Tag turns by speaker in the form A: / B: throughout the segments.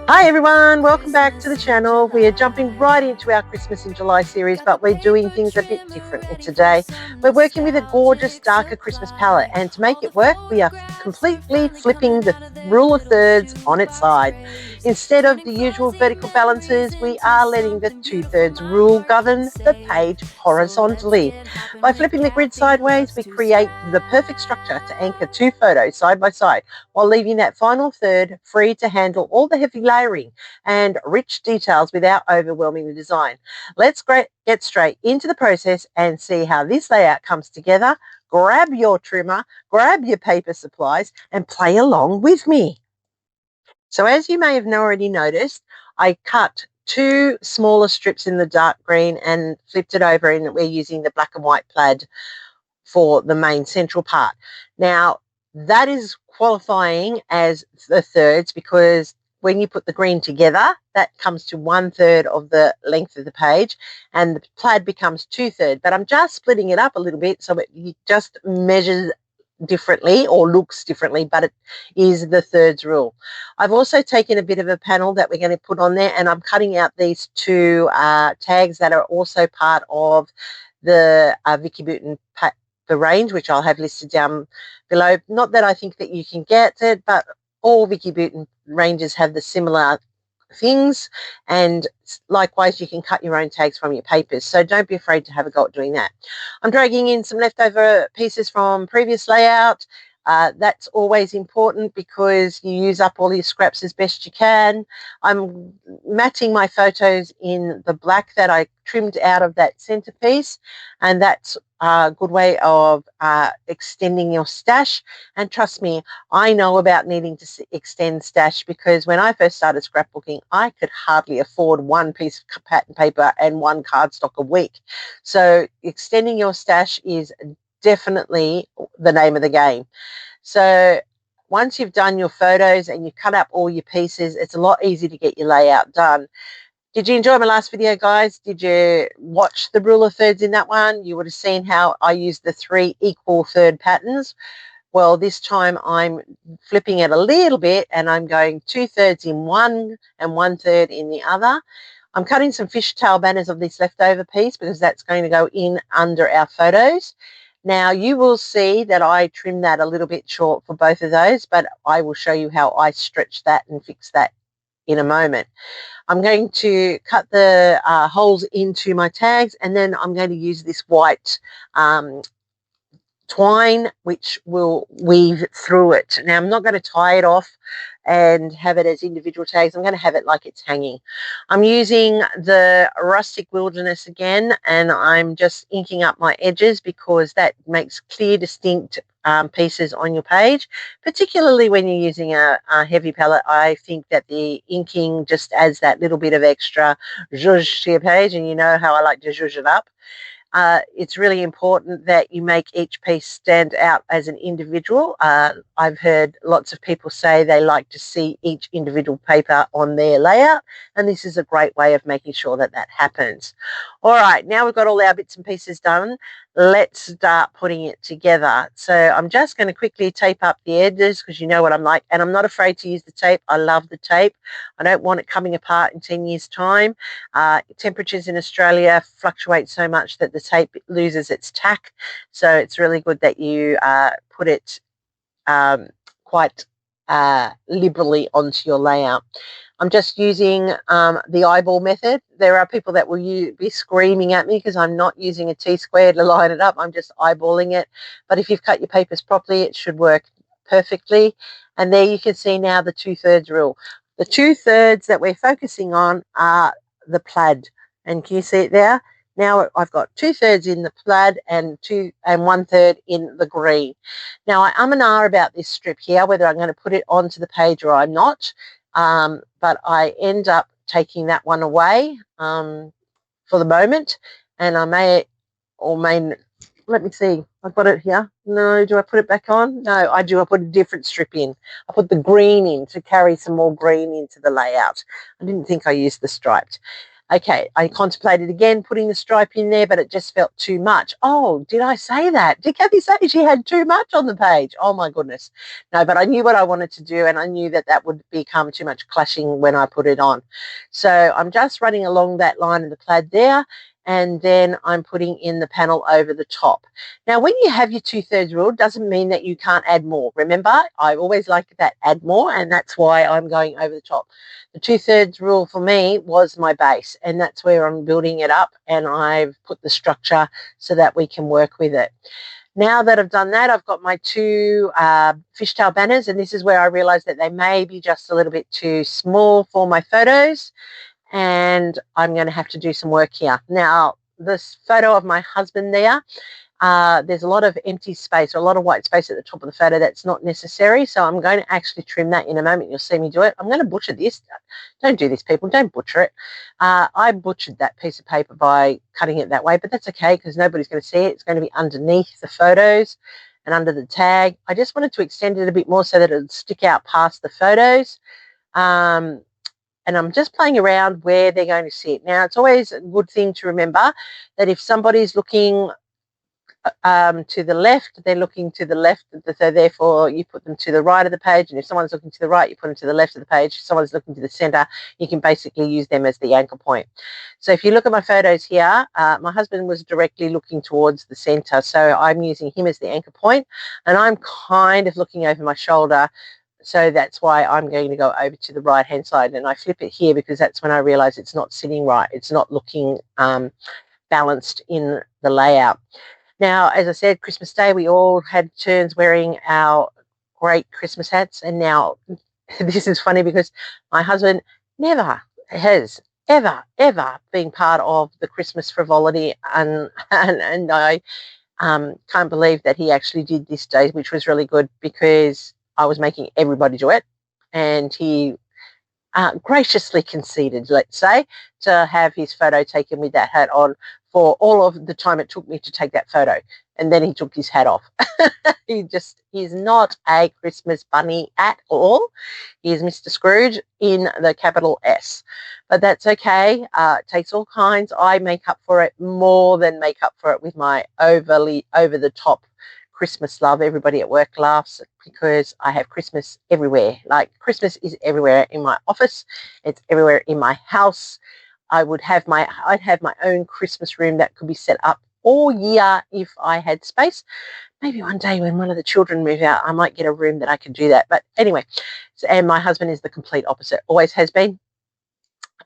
A: Hi everyone, welcome back to the channel. We are jumping right into our Christmas in July series, but we're doing things a bit differently today. We're working with a gorgeous darker Christmas palette, and to make it work, we are completely flipping the rule of thirds on its side. Instead of the usual vertical balances, we are letting the 2/3 rule govern the page horizontally. By flipping the grid sideways, we create the perfect structure to anchor two photos side by side, while leaving that final third free to handle all the heavy layering and rich details without overwhelming the design. Let's get straight into the process and see how this layout comes together. Grab your trimmer, grab your paper supplies, and play along with me. So as you may have already noticed, I cut two smaller strips in the dark green and flipped it over, and we're using the black and white plaid for the main central part. Now, that is qualifying as the thirds because when you put the green together, that comes to 1/3 of the length of the page, and the plaid becomes 2/3. But I'm just splitting it up a little bit so it just measures differently or looks differently, but it is the thirds rule. I've also taken a bit of a panel that we're going to put on there, and I'm cutting out these two tags that are also part of the Vicky Bouton the range, which I'll have listed down below. Not that I think that you can get it, but all Vicky Bouton ranges have the similar things, and likewise you can cut your own tags from your papers, so don't be afraid to have a go at doing that. I'm dragging in some leftover pieces from previous layout. That's always important because you use up all your scraps as best you can. I'm matting my photos in the black that I trimmed out of that centerpiece, and that's a good way of extending your stash. And trust me, I know about needing to extend stash because when I first started scrapbooking, I could hardly afford one piece of pattern paper and one cardstock a week. So extending your stash is definitely the name of the game. So once you've done your photos and you've cut up all your pieces, it's a lot easier to get your layout done. Did you enjoy my last video, guys? Did you watch the rule of thirds in that one? You would have seen how I used the 3 equal third patterns. Well, this time I'm flipping it a little bit and I'm going 2/3 in one and 1/3 in the other. I'm cutting some fishtail banners of this leftover piece because that's going to go in under our photos. Now you will see that I trimmed that a little bit short for both of those, but I will show you how I stretch that and fix that in a moment. I'm going to cut the holes into my tags, and then I'm going to use this white twine which will weave through it. Now I'm not going to tie it off and have it as individual tags. I'm going to have it like it's hanging. I'm using the Rustic Wilderness again, and I'm just inking up my edges because that makes clear, distinct pieces on your page, particularly when you're using a heavy palette. I think that the inking just adds that little bit of extra zhuzh to your page, and you know how I like to zhuzh it up. It's really important that you make each piece stand out as an individual. I've heard lots of people say they like to see each individual paper on their layout, and this is a great way of making sure that that happens. All right, now we've got all our bits and pieces done. Let's start putting it together. So I'm just going to quickly tape up the edges because you know what I'm like, and I'm not afraid to use the tape. I love the tape. I don't want it coming apart in 10 years' time. Temperatures in Australia fluctuate so much that the tape loses its tack, so it's really good that you put it quite liberally onto your layout. I'm just using the eyeball method. There are people that will be screaming at me because I'm not using a T-square to line it up. I'm just eyeballing it. But if you've cut your papers properly, it should work perfectly. And there you can see now the 2/3 rule. The 2/3 that we're focusing on are the plaid. And can you see it there? Now I've got 2/3 in the plaid and 1/3 in the green. Now I and ah about this strip here, whether I'm going to put it onto the page or I'm not. But I end up taking that one away for the moment, and I may or may, let me see, I've got it here. No, do I put it back on? No, I do. I put a different strip in. I put the green in to carry some more green into the layout. I didn't think I used the striped. Okay, I contemplated again putting the stripe in there, but it just felt too much. Oh, did I say that? Did Kathy say she had too much on the page? Oh my goodness. No, but I knew what I wanted to do, and I knew that that would become too much clashing when I put it on. So I'm just running along that line of the plaid there, and then I'm putting in the panel over the top. Now, when you have your 2/3 rule, doesn't mean that you can't add more. Remember, I always like that add more, and that's why I'm going over the top. The 2/3 rule for me was my base, and that's where I'm building it up, and I've put the structure so that we can work with it. Now that I've done that, I've got my two fishtail banners, and this is where I realized that they may be just a little bit too small for my photos, and I'm going to have to do some work here. Now, this photo of my husband there's a lot of empty space or a lot of white space at the top of the photo that's not necessary. So I'm going to actually trim that in a moment. You'll see me do it. I'm going to butcher this. Don't do this, people. Don't butcher it. I butchered that piece of paper by cutting it that way, but that's okay because nobody's going to see it. It's going to be underneath the photos and under the tag. I just wanted to extend it a bit more so that it would stick out past the photos. And I'm just playing around where they're going to sit. Now, it's always a good thing to remember that if somebody's looking to the left, they're looking to the left, so therefore you put them to the right of the page, and if someone's looking to the right, you put them to the left of the page. If someone's looking to the center, you can basically use them as the anchor point. So if you look at my photos here, my husband was directly looking towards the center, so I'm using him as the anchor point, and I'm kind of looking over my shoulder. So that's why I'm going to go over to the right hand side, and I flip it here because that's when I realize it's not sitting right. It's not looking balanced in the layout. Now, as I said, Christmas Day, we all had turns wearing our great Christmas hats. And now this is funny because my husband never has ever been part of the Christmas frivolity. And I can't believe that he actually did this day, which was really good because I was making everybody do it. And he graciously conceded, let's say, to have his photo taken with that hat on for all of the time it took me to take that photo. And then he took his hat off. He's not a Christmas bunny at all. He is Mr. Scrooge in the capital S. But that's okay. It takes all kinds. I make up for it, more than make up for it, with my overly over-the-top Christmas love. Everybody at work laughs because I have Christmas everywhere. Like, Christmas is everywhere in my office. It's everywhere in my house. I'd have my own Christmas room that could be set up all year if I had space. Maybe one day when one of the children move out, I might get a room that I can do that. But anyway, and my husband is the complete opposite. Always has been.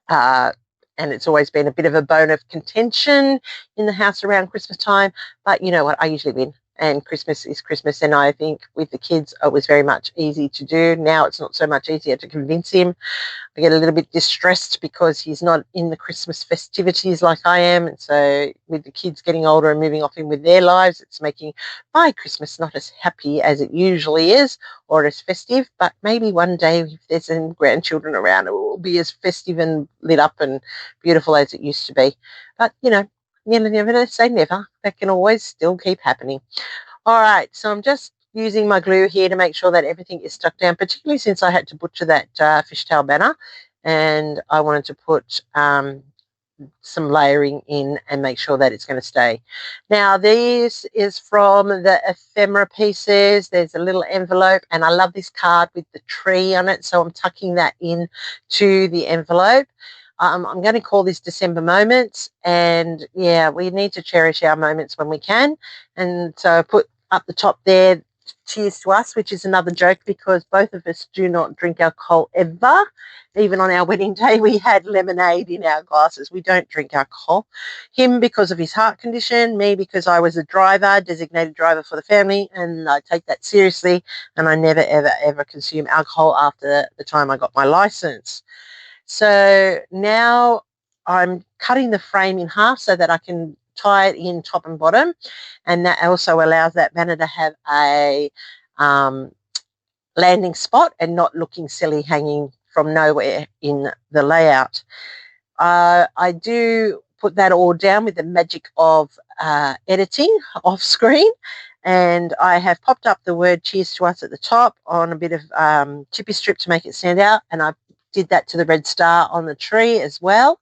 A: And it's always been a bit of a bone of contention in the house around Christmas time. But you know what? I usually win. And Christmas is Christmas. And I think with the kids, it was very much easy to do. Now it's not so much easier to convince him. I get a little bit distressed because he's not in the Christmas festivities like I am. And so with the kids getting older and moving off in with their lives, it's making my Christmas not as happy as it usually is or as festive. But maybe one day, if there's some grandchildren around, it will be as festive and lit up and beautiful as it used to be. But, you never say never. That can always still keep happening. All right, so I'm just using my glue here to make sure that everything is stuck down, particularly since I had to butcher that fishtail banner, and I wanted to put some layering in and make sure that it's going to stay. Now, this is from the ephemera pieces. There's a little envelope, and I love this card with the tree on it, so I'm tucking that in to the envelope. I'm going to call this December Moments, and yeah, we need to cherish our moments when we can. And so I put up the top there, cheers to us, which is another joke because both of us do not drink alcohol ever. Even on our wedding day, we had lemonade in our glasses. We don't drink alcohol. Him because of his heart condition, me because I was a driver, designated driver for the family, and I take that seriously, and I never, ever, ever consume alcohol after the time I got my license. So now I'm cutting the frame in half so that I can tie it in top and bottom, and that also allows that banner to have a landing spot and not looking silly hanging from nowhere in the layout. I do put that all down with the magic of editing off screen, and I have popped up the word cheers to us at the top on a bit of chippy strip to make it stand out, and I did that to the red star on the tree as well.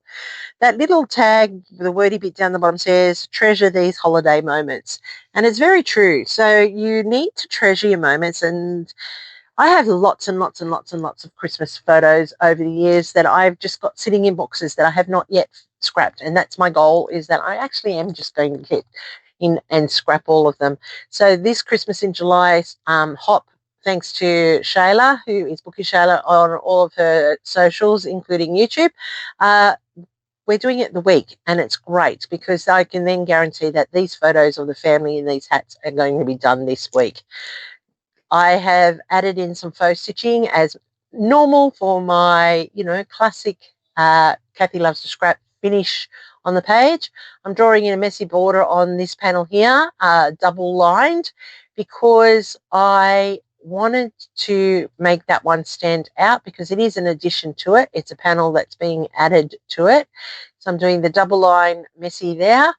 A: That little tag, the wordy bit down the bottom says, treasure these holiday moments. And it's very true. So you need to treasure your moments. And I have lots and lots and lots and lots of Christmas photos over the years that I've just got sitting in boxes that I have not yet scrapped. And that's my goal, is that I actually am just going to get in and scrap all of them. So this Christmas in July hop, thanks to Shayla, who is Bookish Shayla on all of her socials, including YouTube. We're doing it the week, and it's great because I can then guarantee that these photos of the family in these hats are going to be done this week. I have added in some faux stitching as normal for my, classic Kathy Loves to Scrap finish on the page. I'm drawing in a messy border on this panel here, double lined, because I wanted to make that one stand out because it is an addition to it. It's a panel that's being added to it. So I'm doing the double line messy there.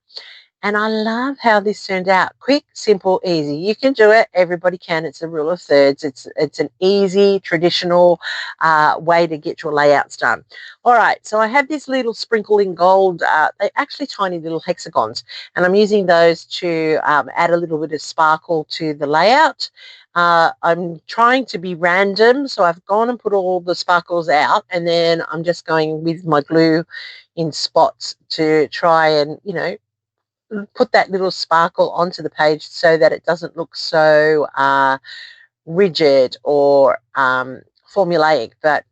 A: And I love how this turned out. Quick, simple, easy. You can do it. Everybody can. It's a rule of thirds. It's an easy, traditional way to get your layouts done. All right, so I have this little sprinkle in gold. They're actually tiny little hexagons, and I'm using those to add a little bit of sparkle to the layout. I'm trying to be random, so I've gone and put all the sparkles out, and then I'm just going with my glue in spots to try and, put that little sparkle onto the page so that it doesn't look so rigid or formulaic. But,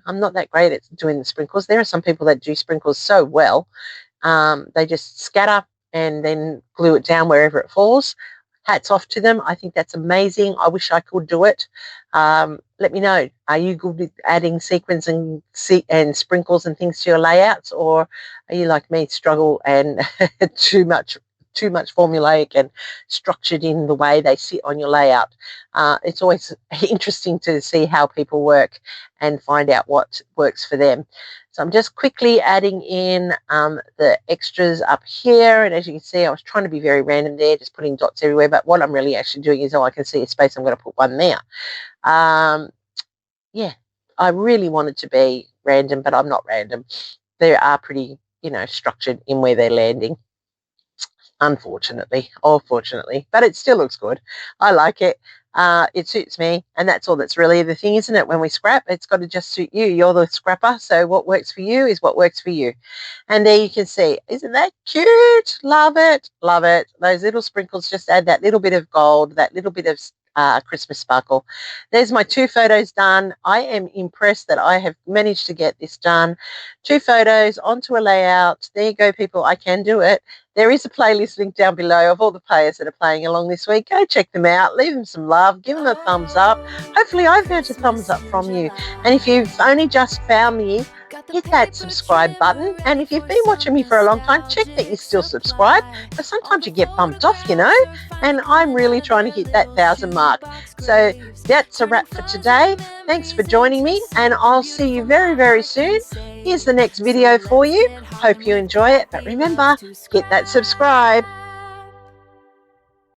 A: I'm not that great at doing the sprinkles. There are some people that do sprinkles so well. They just scatter and then glue it down wherever it falls. Hats off to them. I think that's amazing. I wish I could do it. Let me know. Are you good with adding sequins and sprinkles and things to your layouts, or are you like me, struggle and too much formulaic and structured in the way they sit on your layout? It's always interesting to see how people work and find out what works for them. So I'm just quickly adding in the extras up here. And as you can see, I was trying to be very random there, just putting dots everywhere. But what I'm really actually doing is, I can see a space, I'm going to put one there. Yeah, I really wanted to be random, but I'm not random. They are pretty, structured in where they're landing. Unfortunately, or fortunately, but it still looks good. I like it. It suits me, and that's all that's really the thing, isn't it? When we scrap, it's got to just suit you. You're the scrapper, so what works for you is what works for you. And there you can see, isn't that cute? Love it, love it. Those little sprinkles just add that little bit of gold, that little bit of Christmas sparkle. There's my 2 photos done. I am impressed that I have managed to get this done. 2 photos onto a layout. There you go, people. I can do it. There is a playlist link down below of all the players that are playing along this week. Go check them out. Leave them some love. Give them a thumbs up. Hopefully I've earned a thumbs up from you. And if you've only just found me, hit that subscribe button. And if you've been watching me for a long time, check that you're still subscribed. But sometimes you get bumped off, and I'm really trying to hit that 1,000 mark. So that's a wrap for today. Thanks for joining me, and I'll see you very, very soon. Here's the next video for you. Hope you enjoy it. But remember, hit that subscribe.